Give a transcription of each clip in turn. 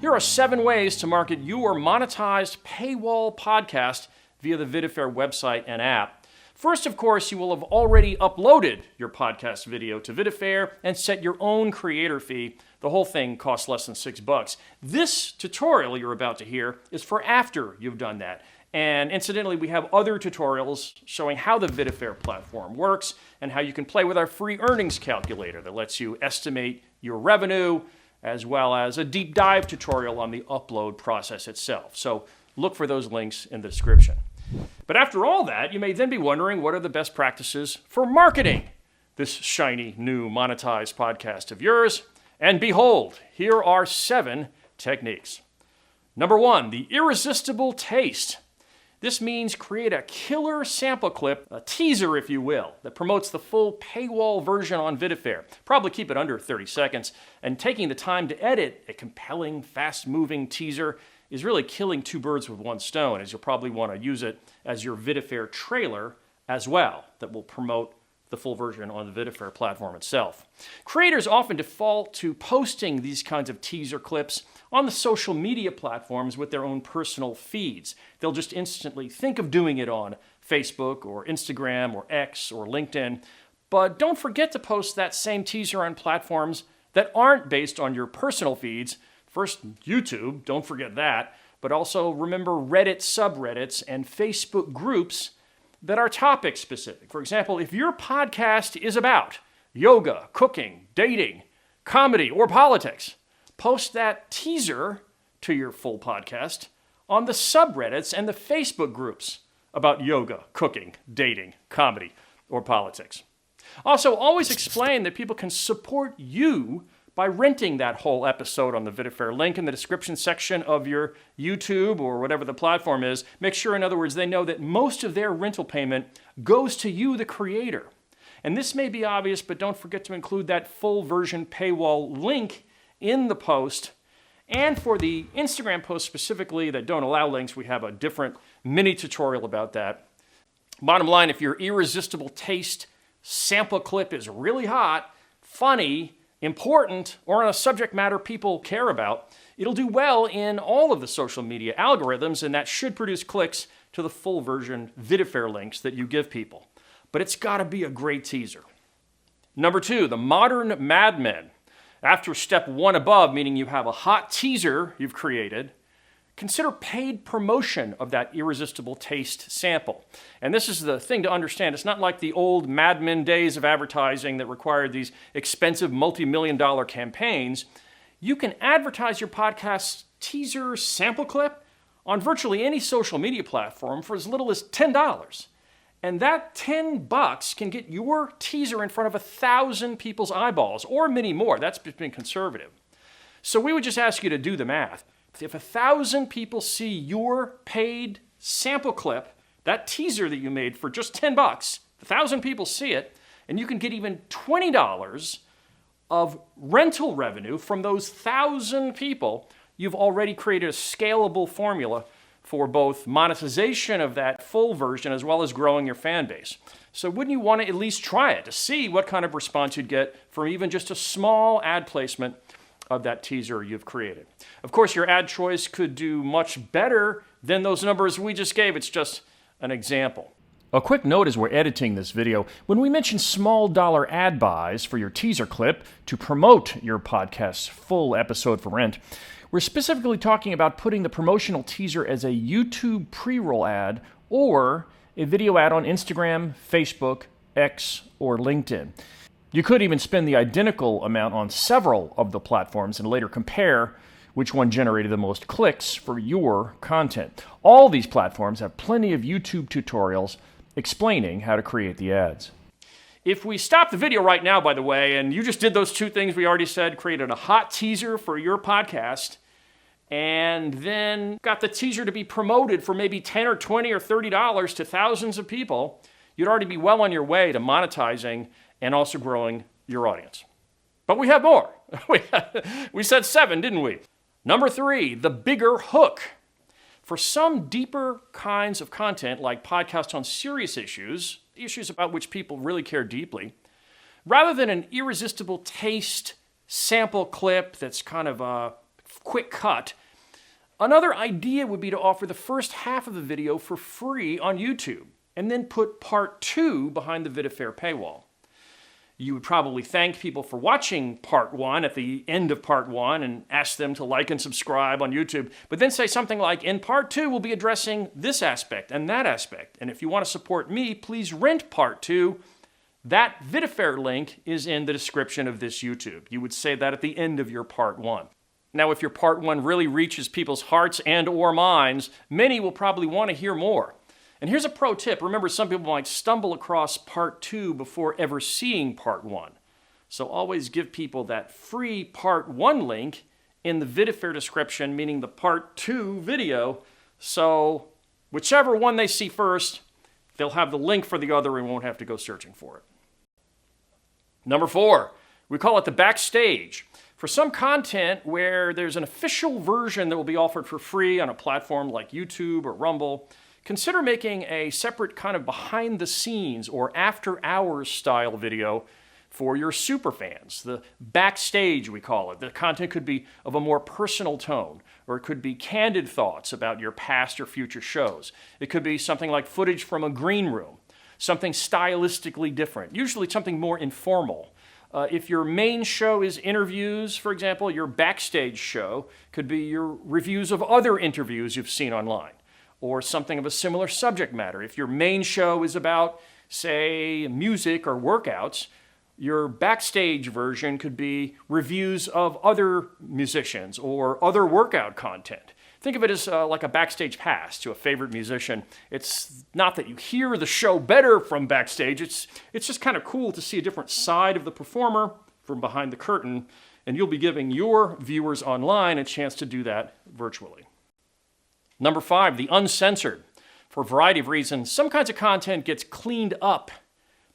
Here are 7 ways to market your monetized paywall podcast via the VidaFair website and app. First, of course, you will have already uploaded your podcast video to VidaFair and set your own creator fee. The whole thing costs less than $6. This tutorial you're about to hear is for after you've done that. And incidentally, we have other tutorials showing how the VidaFair platform works and how you can play with our free earnings calculator that lets you estimate your revenue, as well as a deep dive tutorial on the upload process itself. So look for those links in the description. But after all that, you may then be wondering, what are the best practices for marketing this shiny new monetized podcast of yours? And behold, here are 7 techniques. Number 1, the Irresistible Taste. This means create a killer sample clip, a teaser if you will, that promotes the full paywall version on VidaFair. Probably keep it under 30 seconds, and taking the time to edit a compelling, fast-moving teaser is really killing 2 birds with 1 stone, as you'll probably want to use it as your VidaFair trailer as well, that will promote the full version on the VidaFair platform itself. Creators often default to posting these kinds of teaser clips on the social media platforms with their own personal feeds. They'll just instantly think of doing it on Facebook or Instagram or X or LinkedIn, but don't forget to post that same teaser on platforms that aren't based on your personal feeds. First, YouTube, don't forget that, but also remember Reddit subreddits and Facebook groups that are topic specific. For example, if your podcast is about yoga, cooking, dating, comedy, or politics, post that teaser to your full podcast on the subreddits and the Facebook groups about yoga, cooking, dating, comedy, or politics. Also, always explain that people can support you by renting that whole episode on the VidaFair link in the description section of your YouTube or whatever the platform is. Make sure, in other words, they know that most of their rental payment goes to you, the creator. And this may be obvious, but don't forget to include that full version paywall link in the post. And for the Instagram posts specifically that don't allow links, we have a different mini tutorial about that. Bottom line, if your Irresistible Taste sample clip is really hot, funny, important, or on a subject matter people care about, it'll do well in all of the social media algorithms, and that should produce clicks to the full version VidaFair links that you give people. But it's got to be a great teaser. Number 2, the Modern Madmen. After step 1 above, meaning you have a hot teaser you've created, consider paid promotion of that Irresistible Taste sample. And this is the thing to understand. It's not like the old Mad Men days of advertising that required these expensive multi-million-dollar campaigns. You can advertise your podcast teaser sample clip on virtually any social media platform for as little as $10. And that $10 can get your teaser in front of 1,000 people's eyeballs, or many more. That's been conservative. So we would just ask you to do the math. If 1,000 people see your paid sample clip, that teaser that you made for just $10, 1,000 people see it, and you can get even $20 of rental revenue from those 1,000 people, you've already created a scalable formula for both monetization of that full version as well as growing your fan base. So wouldn't you want to at least try it to see what kind of response you'd get from even just a small ad placement of that teaser you've created? Of course, your ad choice could do much better than those numbers we just gave. It's just an example. A quick note as we're editing this video, when we mention small dollar ad buys for your teaser clip to promote your podcast's full episode for rent, we're specifically talking about putting the promotional teaser as a YouTube pre-roll ad or a video ad on Instagram, Facebook, X, or LinkedIn. You could even spend the identical amount on several of the platforms and later compare which one generated the most clicks for your content. All these platforms have plenty of YouTube tutorials explaining how to create the ads. If we stop the video right now, by the way, and you just did those 2 things we already said, created a hot teaser for your podcast, and then got the teaser to be promoted for maybe $10 or $20 or $30 to thousands of people, you'd already be well on your way to monetizing and also growing your audience. But we have more. We said 7, didn't we? Number 3, the bigger hook. For some deeper kinds of content, like podcasts on serious issues about which people really care deeply, rather than an Irresistible Taste sample clip that's kind of quick cut. Another idea would be to offer the first half of the video for free on YouTube, and then put part 2 behind the VidaFair paywall. You would probably thank people for watching part 1 at the end of part 1 and ask them to like and subscribe on YouTube, but then say something like, in part 2 we'll be addressing this aspect and that aspect, and if you want to support me, please rent part 2. That VidaFair link is in the description of this YouTube. You would say that at the end of your part 1. Now, if your part 1 really reaches people's hearts and or minds, many will probably want to hear more. And here's a pro tip. Remember, some people might stumble across part 2 before ever seeing part 1. So always give people that free part 1 link in the VidaFair description, meaning the part 2 video. So whichever one they see first, they'll have the link for the other and won't have to go searching for it. Number 4, we call it the Backstage. For some content where there's an official version that will be offered for free on a platform like YouTube or Rumble, consider making a separate kind of behind the scenes or after hours style video for your superfans. The Backstage, we call it. The content could be of a more personal tone, or it could be candid thoughts about your past or future shows. It could be something like footage from a green room, something stylistically different, usually something more informal. If your main show is interviews, for example, your Backstage show could be your reviews of other interviews you've seen online, or something of a similar subject matter. If your main show is about, say, music or workouts, your Backstage version could be reviews of other musicians or other workout content. Think of it as like a backstage pass to a favorite musician. It's not that you hear the show better from backstage, it's just kind of cool to see a different side of the performer from behind the curtain, and you'll be giving your viewers online a chance to do that virtually. Number 5, the Uncensored. For a variety of reasons, some kinds of content gets cleaned up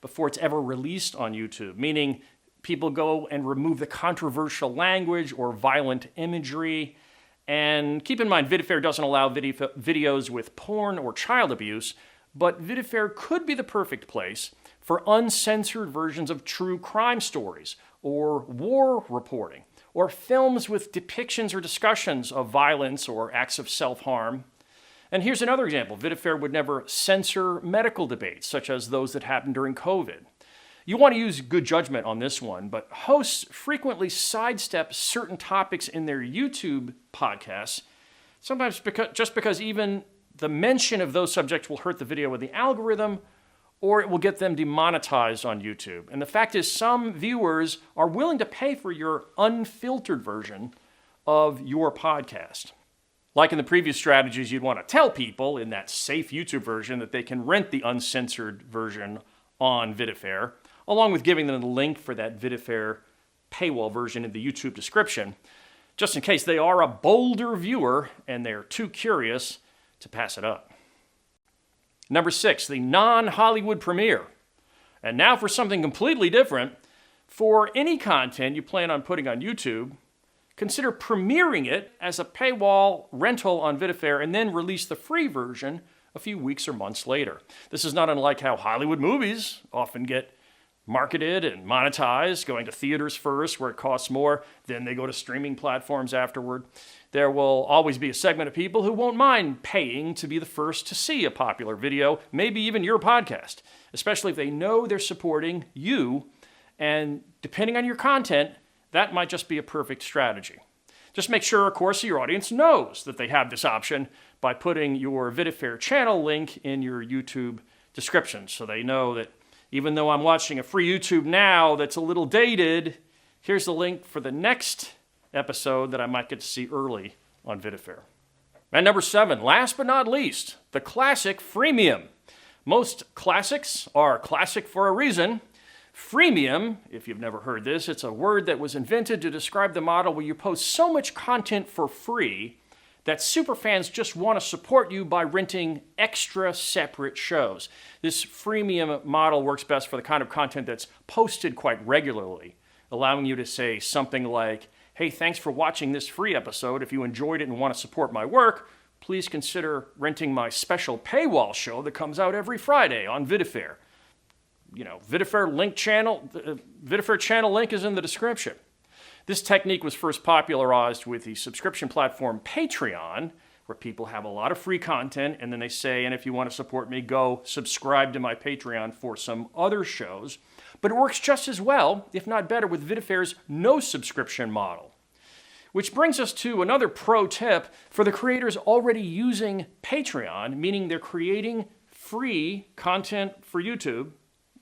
before it's ever released on YouTube, meaning people go and remove the controversial language or violent imagery. And keep in mind, VidaFair doesn't allow videos with porn or child abuse, but VidaFair could be the perfect place for uncensored versions of true crime stories or war reporting, or films with depictions or discussions of violence or acts of self-harm. And here's another example. VidaFair would never censor medical debates, such as those that happened during COVID. You want to use good judgment on this one, but hosts frequently sidestep certain topics in their YouTube podcasts, sometimes just because even the mention of those subjects will hurt the video with the algorithm, or it will get them demonetized on YouTube. And the fact is, some viewers are willing to pay for your unfiltered version of your podcast. Like in the previous strategies, you'd want to tell people in that safe YouTube version that they can rent the uncensored version on VidaFair, along with giving them the link for that VidaFair paywall version in the YouTube description, just in case they are a bolder viewer and they're too curious to pass it up. Number 6, the non-Hollywood premiere. And now for something completely different. For any content you plan on putting on YouTube, consider premiering it as a paywall rental on VidaFair and then release the free version a few weeks or months later. This is not unlike how Hollywood movies often get marketed and monetized, going to theaters first where it costs more, then they go to streaming platforms afterward. There will always be a segment of people who won't mind paying to be the first to see a popular video, maybe even your podcast, especially if they know they're supporting you, and depending on your content, that might just be a perfect strategy. Just make sure, of course, your audience knows that they have this option by putting your VidaFair channel link in your YouTube description, so they know that even though I'm watching a free YouTube now that's a little dated, here's the link for the next episode that I might get to see early on VidaFair. And number 7, last but not least, the Classic Freemium. Most classics are classic for a reason. Freemium, if you've never heard this, it's a word that was invented to describe the model where you post so much content for free that superfans just want to support you by renting extra separate shows. This freemium model works best for the kind of content that's posted quite regularly, allowing you to say something like, hey, thanks for watching this free episode. If you enjoyed it and want to support my work, please consider renting my special paywall show that comes out every Friday on VidaFair. VidaFair channel link is in the description. This technique was first popularized with the subscription platform Patreon, where people have a lot of free content, and then they say, and if you want to support me, go subscribe to my Patreon for some other shows. But it works just as well, if not better, with VidaFair's no subscription model. Which brings us to another pro tip for the creators already using Patreon, meaning they're creating free content for YouTube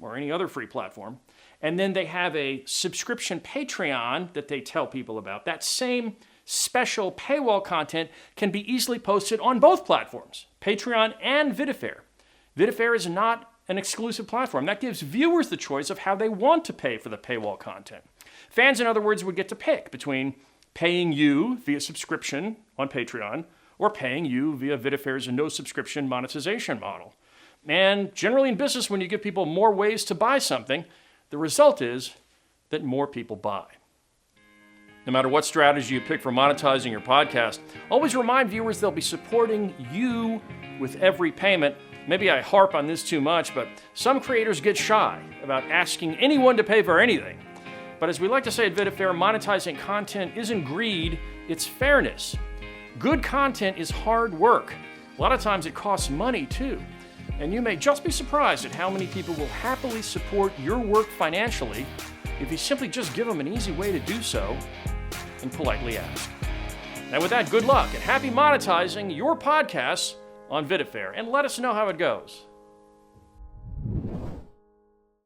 or any other free platform, and then they have a subscription Patreon that they tell people about. That same special paywall content can be easily posted on both platforms, Patreon and VidaFair. VidaFair is not an exclusive platform. That gives viewers the choice of how they want to pay for the paywall content. Fans, in other words, would get to pick between paying you via subscription on Patreon or paying you via VidaFair's no subscription monetization model. And generally in business, when you give people more ways to buy something, the result is that more people buy. No matter what strategy you pick for monetizing your podcast, always remind viewers they'll be supporting you with every payment. Maybe I harp on this too much, but some creators get shy about asking anyone to pay for anything. But as we like to say at VidaFair, monetizing content isn't greed, it's fairness. Good content is hard work. A lot of times it costs money too. And you may just be surprised at how many people will happily support your work financially if you simply just give them an easy way to do so and politely ask. And with that, good luck and happy monetizing your podcasts on VidaFair, and let us know how it goes.